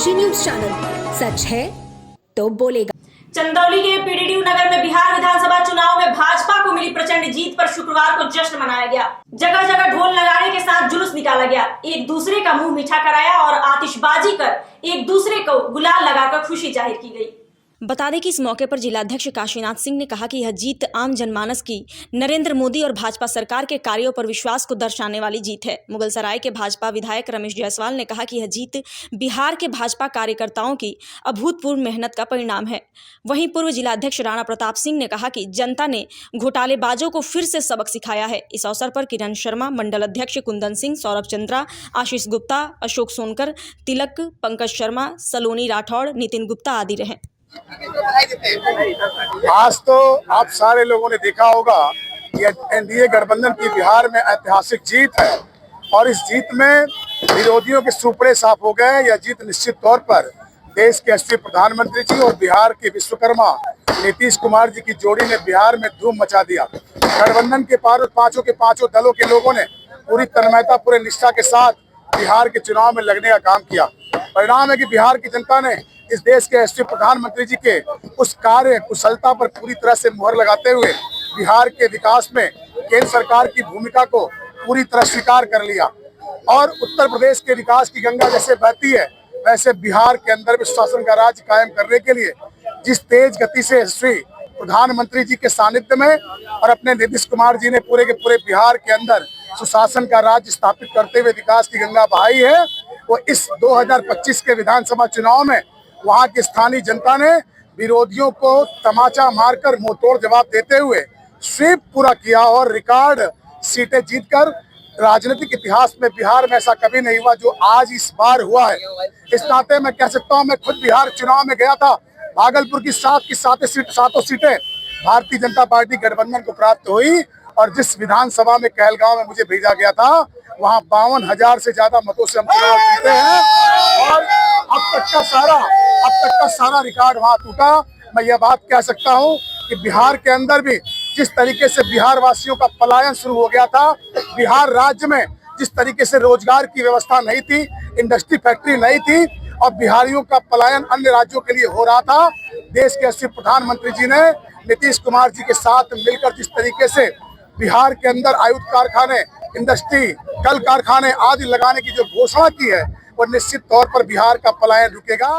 Kashi news channel, सच है तो बोलेगा। चंदौली के पीडीडी नगर में बिहार विधानसभा चुनाव में भाजपा को मिली प्रचंड जीत पर शुक्रवार को जश्न मनाया गया। जगह जगह ढोल नगाड़े के साथ जुलूस निकाला गया, एक दूसरे का मुंह मीठा कराया और आतिशबाजी कर एक दूसरे को गुलाल लगाकर खुशी जाहिर की गई। बता दें कि इस मौके पर जिलाध्यक्ष काशीनाथ सिंह ने कहा कि यह जीत आम जनमानस की नरेंद्र मोदी और भाजपा सरकार के कार्यों पर विश्वास को दर्शाने वाली जीत है। मुगलसराय के भाजपा विधायक रमेश जायसवाल ने कहा कि यह जीत बिहार के भाजपा कार्यकर्ताओं की अभूतपूर्व मेहनत का परिणाम है। वहीं पूर्व जिलाध्यक्ष राणा प्रताप सिंह ने कहा कि जनता ने घोटालेबाजों को फिर से सबक सिखाया है। इस अवसर पर किरण शर्मा, मंडल अध्यक्ष कुंदन सिंह, सौरभ चंद्रा, आशीष गुप्ता, अशोक सोनकर, तिलक, पंकज शर्मा, सलोनी राठौड़, नितिन गुप्ता आदि रहे। आज तो आप सारे लोगों ने देखा होगा कि एनडीए गठबंधन की बिहार में ऐतिहासिक जीत है और इस जीत में विरोधियों के सुपड़े साफ हो गए। यह जीत निश्चित तौर पर देश के यशस्वी प्रधानमंत्री जी और बिहार के विश्वकर्मा नीतीश कुमार जी की जोड़ी ने बिहार में धूम मचा दिया। गठबंधन के पांचों दलों के लोगों ने पूरी तन्मयता, पूरे निष्ठा के साथ बिहार के चुनाव में लगने का काम किया। परिणाम है कि बिहार की जनता ने इस देश के यशस्वी प्रधानमंत्री जी के उस कार्य कुशलता पर पूरी तरह से मुहर लगाते हुए बिहार के विकास में केंद्र सरकार की भूमिका को पूरी तरह स्वीकार कर लिया। और उत्तर प्रदेश के विकास की गंगा जैसे बहती है, वैसे बिहार के अंदर भी सुशासन का राज्य कायम करने के लिए जिस तेज गति से यशस्वी प्रधानमंत्री जी के सानिध्य में और अपने नीतीश कुमार जी ने पूरे के पूरे बिहार के अंदर सुशासन का राज्य स्थापित करते हुए विकास की गंगा बहाई है, वो इस 2025 के विधानसभा चुनाव में वहां की स्थानीय जनता ने विरोधियों को तमाचा मारकर मुंहतोड़ जवाब देते हुए स्वीप पूरा किया और रिकॉर्ड सीटें जीतकर राजनीतिक इतिहास में बिहार में ऐसा कभी नहीं हुआ जो आज इस बार हुआ है। इस नाते मैं कह सकता हूं, मैं खुद बिहार चुनाव में गया था। भागलपुर की सातों सीटें भारतीय जनता पार्टी गठबंधन को प्राप्त हुई और जिस विधानसभा में कहलगांव में मुझे भेजा गया था वहां 52,000 से ज्यादा मतों से हम चुनाव जीते हैं और अब तक का सारा रिकॉर्ड वहां टूटा। मैं यह बात कह सकता हूं कि बिहार के अंदर भी जिस तरीके से बिहार वासियों का पलायन शुरू हो गया था, बिहार राज्य में जिस तरीके से रोजगार की व्यवस्था नहीं थी, इंडस्ट्री फैक्ट्री नहीं थी और बिहारियों का पलायन अन्य राज्यों के लिए हो रहा था, देश के यशस्वी प्रधानमंत्री जी ने नीतीश कुमार जी के साथ मिलकर जिस तरीके से बिहार के अंदर आयुध कारखाने, इंडस्ट्री, कल कारखाने आदि लगाने की जो घोषणा की है, वो निश्चित तौर पर बिहार का पलायन रुकेगा।